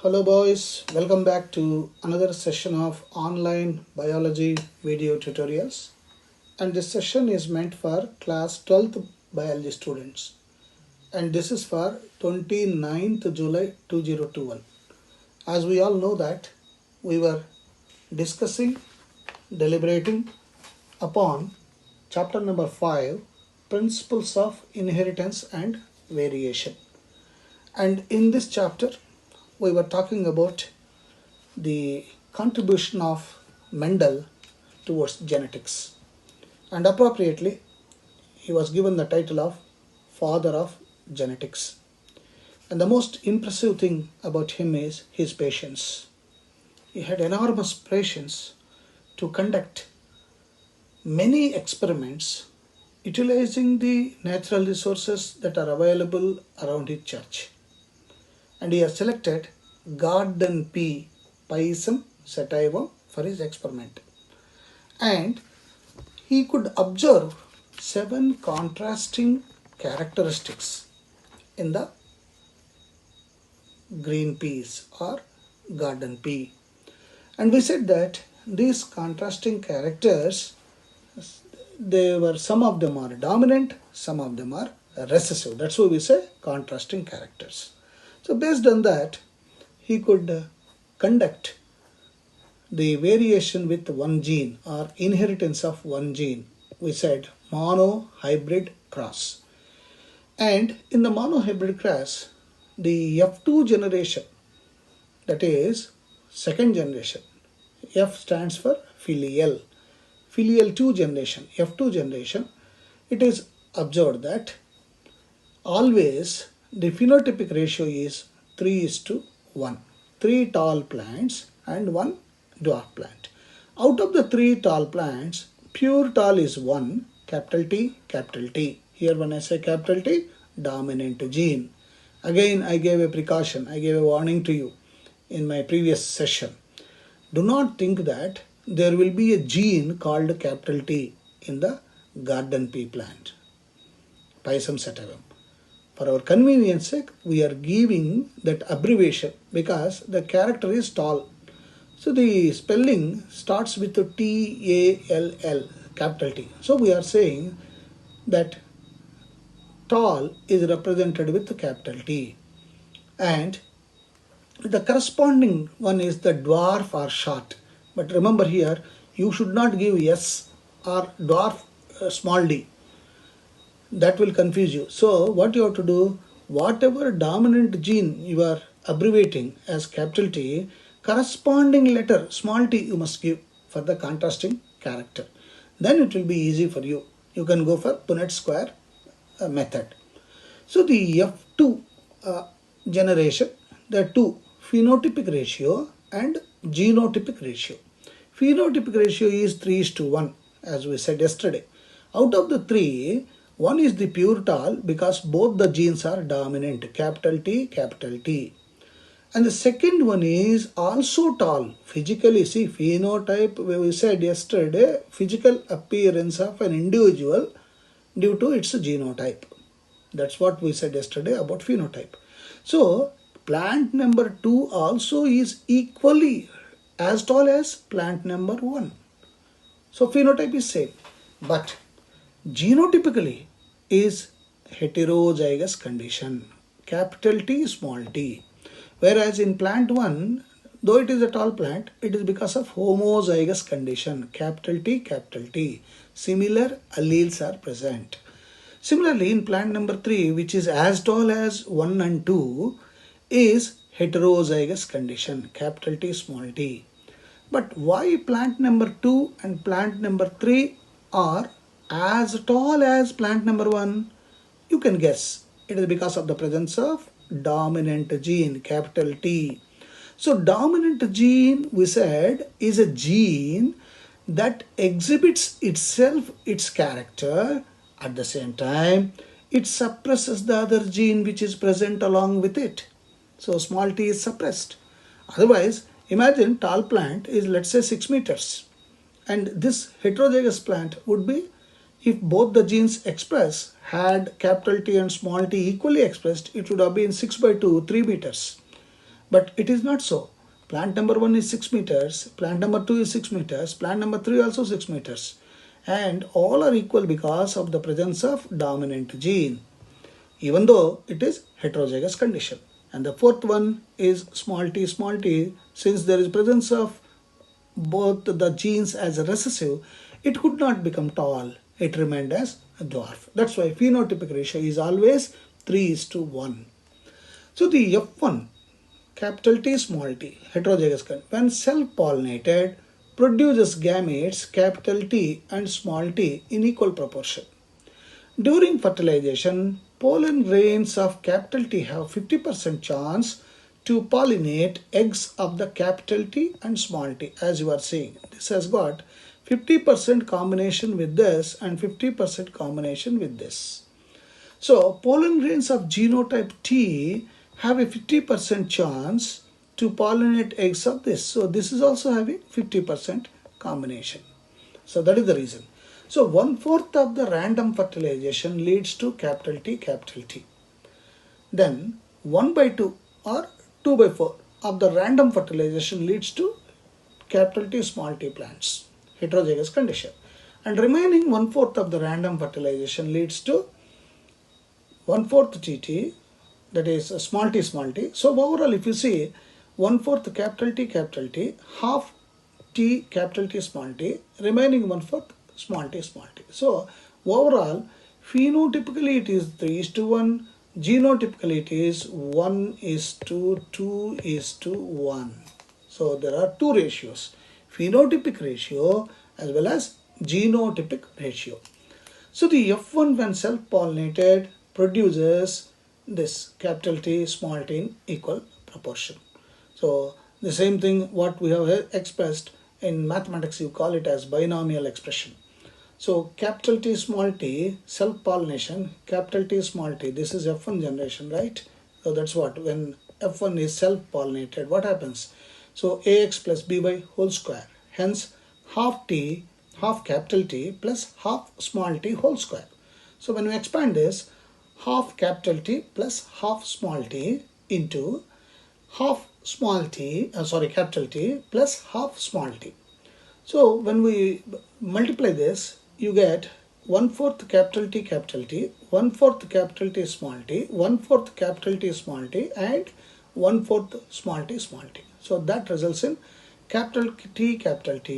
Hello boys, welcome back to another session of online biology video tutorials. And this session is meant for class 12th biology students. And this is for 29th July 2021. As we all know that we were discussing, deliberating upon chapter number 5, Principles of Inheritance and Variation. And in this chapter, we were talking about the contribution of Mendel towards genetics. And appropriately, he was given the title of Father of Genetics. And the most impressive thing about him is his patience. He had enormous patience to conduct many experiments utilizing the natural resources that are available around his church. And he has selected garden pea, Pisum sativum, for his experiment. And he could observe 7 contrasting characteristics in the green peas or garden pea. And we said that these contrasting characters, some of them are dominant, some of them are recessive. That's why we say contrasting characters. So based on that, he could conduct the variation with one gene or inheritance of one gene. We said monohybrid cross. And in the monohybrid cross, the F2 generation, that is second generation, F stands for filial. Filial 2 generation, F2 generation, it is observed that always the phenotypic ratio is 3:1. 3 tall plants and 1 dwarf plant. Out of the 3 tall plants, pure tall is 1, capital T, capital T. Here when I say capital T, dominant gene. Again I gave a precaution, I gave a warning to you in my previous session. Do not think that there will be a gene called capital T in the garden pea plant, Pisum sativum. For our convenience sake, we are giving that abbreviation because the character is tall. So the spelling starts with the T-A-L-L, capital T. So we are saying that tall is represented with the capital T. And the corresponding one is the dwarf or short. But remember here, you should not give S or dwarf small d. That will confuse you. So what you have to do, whatever dominant gene you are abbreviating as capital T, corresponding letter small t you must give for the contrasting character. Then it will be easy for you. You can go for Punnett square method. So the F2 generation, there are 2, phenotypic ratio and genotypic ratio. Phenotypic ratio is 3:1, as we said yesterday. Out of the 3, one is the pure tall because both the genes are dominant, capital T, capital T. And the second one is also tall. Physically, see, phenotype, we said yesterday, physical appearance of an individual due to its genotype. That's what we said yesterday about phenotype. So, plant number 2 also is equally as tall as plant number 1. So, phenotype is same. But genotypically is heterozygous condition, capital T, small t. Whereas in plant 1, though it is a tall plant, it is because of homozygous condition, capital T, capital T. Similar alleles are present. Similarly, in plant number 3, which is as tall as 1 and 2, is heterozygous condition, capital T, small t. But why plant number 2 and plant number 3 are as tall as plant number 1? You can guess. It is because of the presence of dominant gene, capital T. So dominant gene, we said, is a gene that exhibits itself, its character. At the same time, it suppresses the other gene which is present along with it. So small t is suppressed. Otherwise, imagine tall plant is, let's say, 6 meters. And this heterozygous plant would be, if both the genes express had capital T and small t equally expressed, it would have been 6/2, 3 meters. But it is not so. Plant number 1 is 6 meters, plant number 2 is 6 meters, plant number 3 also 6 meters. And all are equal because of the presence of dominant gene, even though it is heterozygous condition. And the fourth one is small t, since there is presence of both the genes as a recessive, it could not become tall. It remained as a dwarf. That's why phenotypic ratio is always 3:1. So the F1, capital T, small t, heterozygous condition, when self-pollinated, produces gametes capital T and small t in equal proportion. During fertilization, pollen grains of capital T have 50% chance to pollinate eggs of the capital T and small t, as you are seeing. This has got 50% combination with this and 50% combination with this. So pollen grains of genotype T have a 50% chance to pollinate eggs of this. So this is also having 50% combination. So that is the reason. So 1/4 of the random fertilization leads to capital T. Then 1/2 or 2/4 of the random fertilization leads to capital T, small t plants, heterozygous condition. And remaining 1/4 of the random fertilization leads to 1/4 TT, that is small t. So overall, if you see 1/4 capital T, half T capital T small t, remaining 1/4 small t. So overall, phenotypically it is 3:1, genotypically it is 1:2:1. So there are two ratios, phenotypic ratio as well as genotypic ratio. So the F1, when self-pollinated, produces this capital T, small t in equal proportion. So the same thing what we have expressed in mathematics, you call it as binomial expression. So capital T, small t, self-pollination, capital T, small t, this is F1 generation, right? So that's what, when F1 is self-pollinated, what happens? So AX plus BY whole square, hence half T, half capital T plus half small t whole square. So when we expand this, half capital T plus half small t into half small t, capital T plus half small t. So when we multiply this, you get 1/4 capital T, 1/4 capital T, small t, 1/4 capital T, small t, and 1/4 small t. So that results in capital T,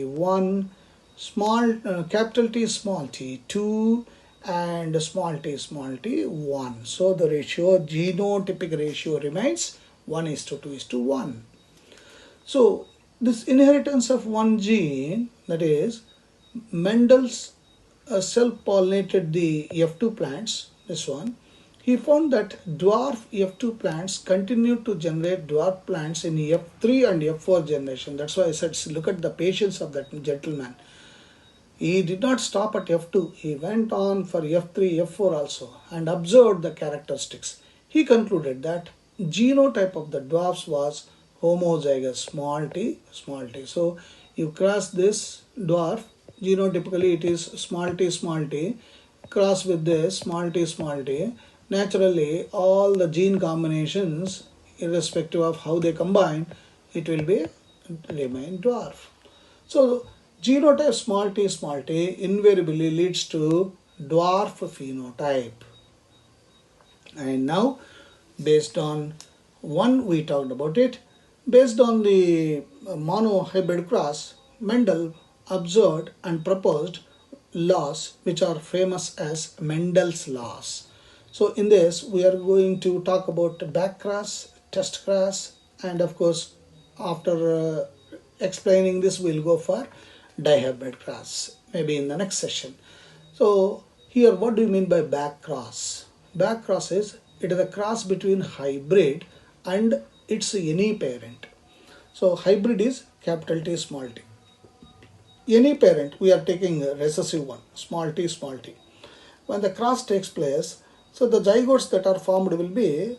1, capital T, small t, 2, and small t, 1. So the ratio, genotypic ratio, remains 1:2:1. So this inheritance of one gene, that is Mendel's self-pollinated the F2 plants, this one. He found that dwarf F2 plants continue to generate dwarf plants in F3 and F4 generation. That's why I said, look at the patience of that gentleman. He did not stop at F2. He went on for F3, F4 also and observed the characteristics. He concluded that genotype of the dwarfs was homozygous, small t. So you cross this dwarf, genotypically it is small t, cross with this small t. Naturally, all the gene combinations, irrespective of how they combine, it will be remain dwarf. So genotype small t invariably leads to dwarf phenotype. And now, based on one, we talked about it. Based on the monohybrid cross, Mendel observed and proposed laws which are famous as Mendel's laws. So in this, we are going to talk about backcross, test cross, and of course, after explaining this, we'll go for dihybrid cross, maybe in the next session. So here, what do you mean by backcross? Backcross is, it is a cross between hybrid and its any parent. So hybrid is capital T, small t. Any parent, we are taking a recessive one, small t. When the cross takes place, so the zygotes that are formed will be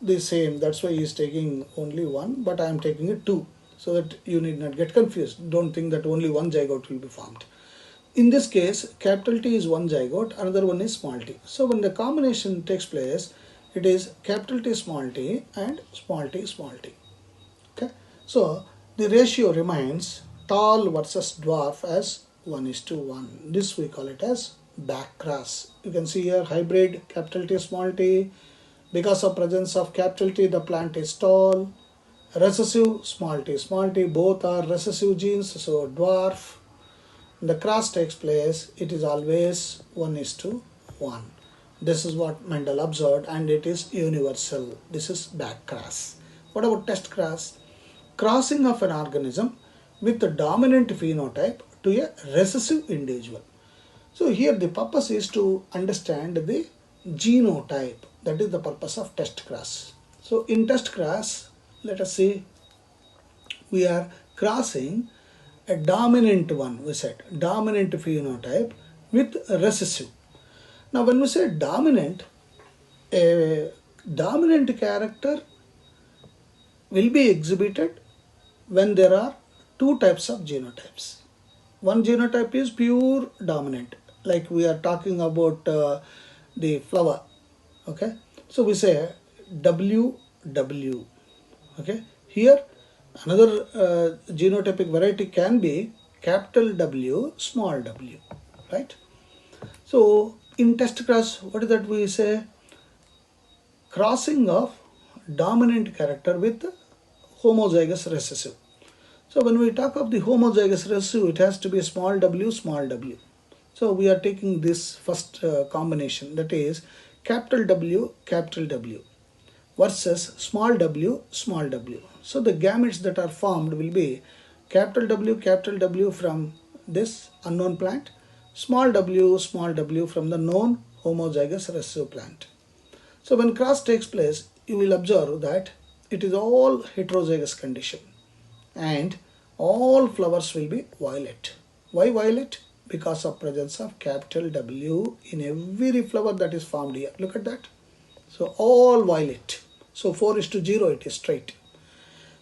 the same. That's why he is taking only one, but I am taking it two, so that you need not get confused. Don't think that only one zygote will be formed. In this case, capital T is one zygote, another one is small t. So when the combination takes place, it is capital T, small t and small t. Okay, so the ratio remains tall versus dwarf as 1:1. This we call it as backcross. You can see here hybrid capital T small t. Because of presence of capital T, the plant is tall. Recessive small t, both are recessive genes, so dwarf. The cross takes place, it is always 1:1. This is what Mendel observed, and it is universal. This is back cross. What about test cross? Crossing of an organism with a dominant phenotype to a recessive individual. So here the purpose is to understand the genotype. That is the purpose of test cross. So in test cross, let us see, we are crossing a dominant one, we said dominant phenotype with recessive. Now when we say dominant, a dominant character will be exhibited when there are two types of genotypes. One genotype is pure dominant, like we are talking about the flower. Okay, so we say WW. Okay, here another genotypic variety can be capital W, small w, right? So in test cross, what is that we say? Crossing of dominant character with homozygous recessive. So when we talk of the homozygous recessive, it has to be small w, small w. So we are taking this first combination, that is capital W versus small w, small w. So the gametes that are formed will be capital W from this unknown plant, small w from the known homozygous recessive plant. So when cross takes place, you will observe that it is all heterozygous condition and all flowers will be violet. Why violet? Because of presence of capital W in every flower that is formed here. Look at that. So all violet. So 4:0, it is straight.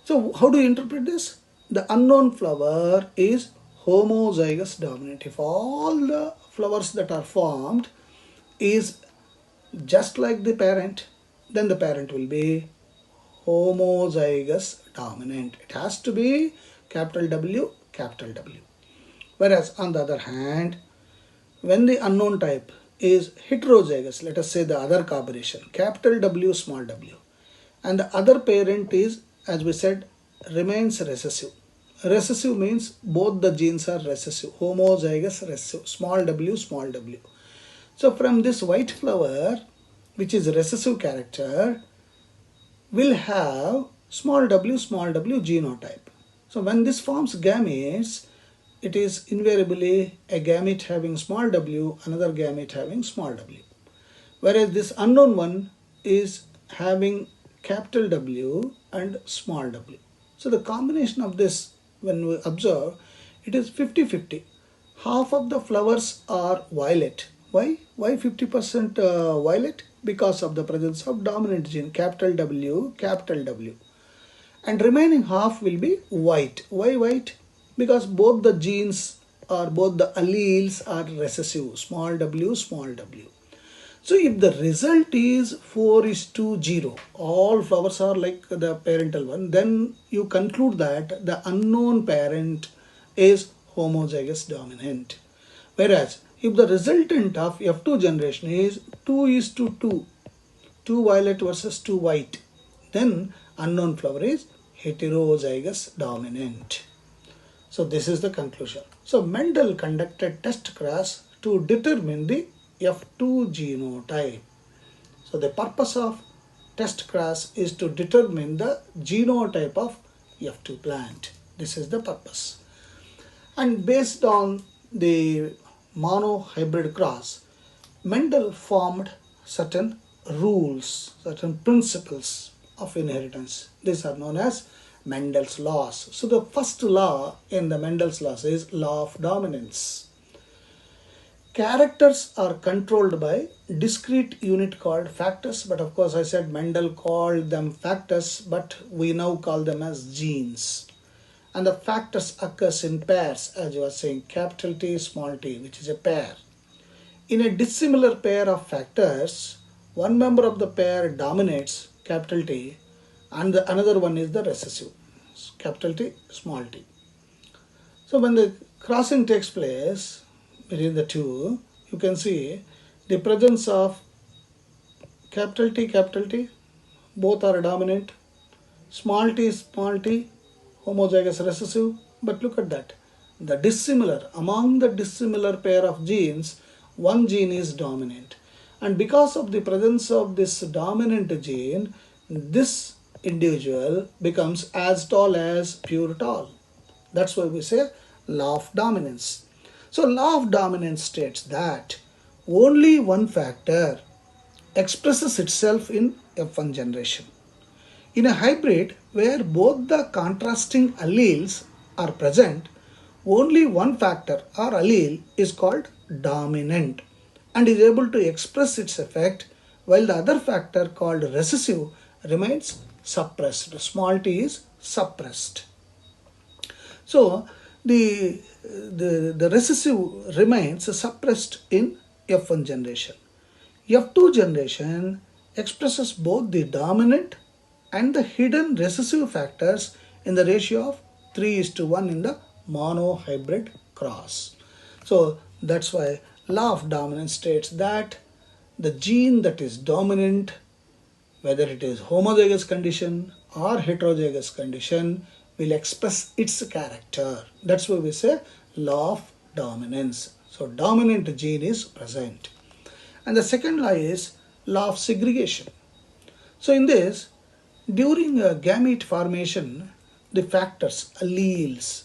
So how do you interpret this? The unknown flower is homozygous dominant. If all the flowers that are formed is just like the parent, then the parent will be homozygous dominant. It has to be capital W. Whereas on the other hand, when the unknown type is heterozygous, let us say the other combination, capital W, small w, and the other parent is, as we said, remains recessive. Recessive means both the genes are recessive, homozygous recessive, small w. So from this white flower, which is recessive character, will have small w genotype. So when this forms gametes, it is invariably a gamete having small w, another gamete having small w. Whereas this unknown one is having capital W and small w. So the combination of this, when we observe, it is 50-50. Half of the flowers are violet. Why 50% violet? Because of the presence of dominant gene, capital W. And remaining half will be white. Why white? Because both the genes or both the alleles are recessive, small w. So if the result is 4:0, all flowers are like the parental one, then you conclude that the unknown parent is homozygous dominant. Whereas if the resultant of F2 generation is 2:2, 2 violet versus 2 white, then unknown flower is heterozygous dominant. So this is the conclusion. So Mendel conducted test cross to determine the F2 genotype. So the purpose of test cross is to determine the genotype of F2 plant. This is the purpose. And based on the monohybrid cross, Mendel formed certain rules, certain principles of inheritance. These are known as Mendel's laws. So the first law in the Mendel's laws is law of dominance. Characters are controlled by discrete unit called factors, but of course I said Mendel called them factors, but we now call them as genes. And the factors occurs in pairs, as you are saying, capital T, small t, which is a pair. In a dissimilar pair of factors, one member of the pair dominates, capital T, and the another one is the recessive. capital T, small t. So when the crossing takes place between the two, you can see the presence of capital T, both are dominant. Small t, homozygous recessive. But look at that. Among the dissimilar pair of genes, one gene is dominant. And because of the presence of this dominant gene, this individual becomes as tall as pure tall. That's why we say law of dominance. So law of dominance states that only one factor expresses itself in F1 generation. In a hybrid where both the contrasting alleles are present, only one factor or allele is called dominant and is able to express its effect, while the other factor called recessive remains suppressed. Small t is suppressed. So the recessive remains suppressed in F1 generation. F2 generation expresses both the dominant and the hidden recessive factors in the ratio of 3:1 in the monohybrid cross. So that's why law of dominance states that the gene that is dominant, whether it is homozygous condition or heterozygous condition, will express its character. That's why we say law of dominance. So dominant gene is present. And the second law is law of segregation. So in this, during a gamete formation, the factors, alleles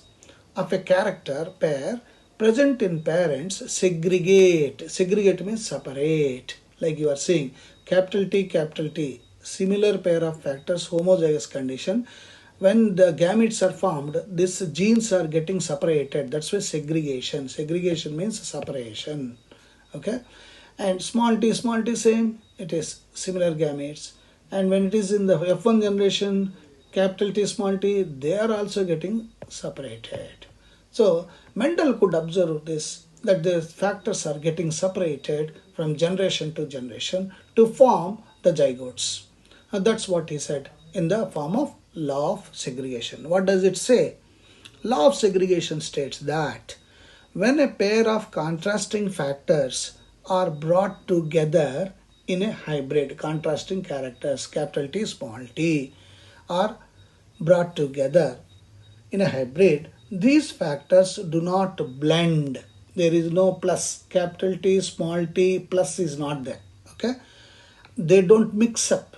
of a character pair present in parents segregate. Segregate means separate. Like you are seeing, capital T, similar pair of factors, homozygous condition. When the gametes are formed, these genes are getting separated. That's why segregation. Segregation means separation. Okay. And small t, same. It is similar gametes. And when it is in the F1 generation, capital T, small t, they are also getting separated. So Mendel could observe this, that the factors are getting separated from generation to generation to form the zygotes. And that's what he said in the form of law of segregation. What does it say? Law of segregation states that when a pair of contrasting factors are brought together in a hybrid, contrasting characters, capital T, small t, are brought together in a hybrid, these factors do not blend. There is no plus. Capital T, small t, plus is not there. Okay? They don't mix up,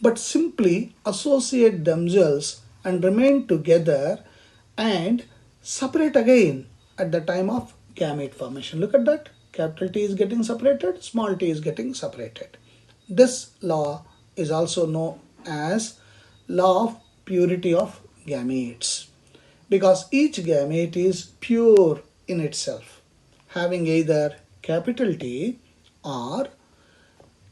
but simply associate themselves and remain together and separate again at the time of gamete formation. Look at that. Capital T is getting separated, small t is getting separated. This law is also known as law of purity of gametes, because each gamete is pure in itself, having either capital T or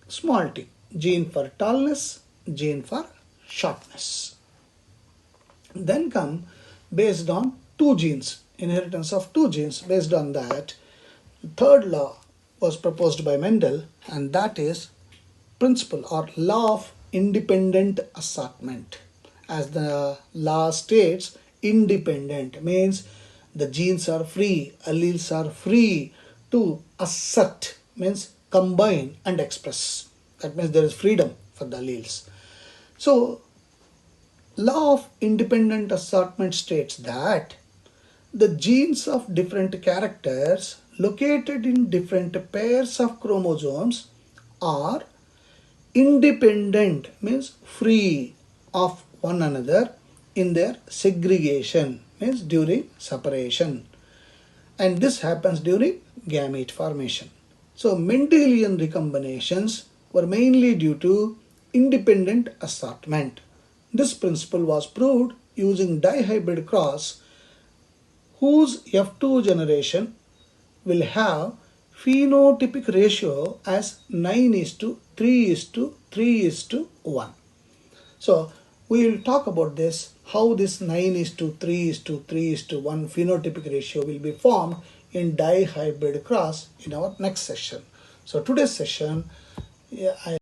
small t, gene for tallness, gene for shortness. Then come based on two genes, inheritance of two genes. Based on that, third law was proposed by Mendel, and that is principle or law of independent assortment. As the law states, independent means the genes are free, alleles are free to assert, means combine and express. That means there is freedom for the alleles. So law of independent assortment states that the genes of different characters located in different pairs of chromosomes are independent, means free of one another in their segregation, means during separation. And this happens during gamete formation. So Mendelian recombinations were mainly due to independent assortment. This principle was proved using dihybrid cross, whose F2 generation will have phenotypic ratio as 9:3:3:1. So we will talk about this, how this 9:3:3:1 phenotypic ratio will be formed in dihybrid cross in our next session. So today's session, I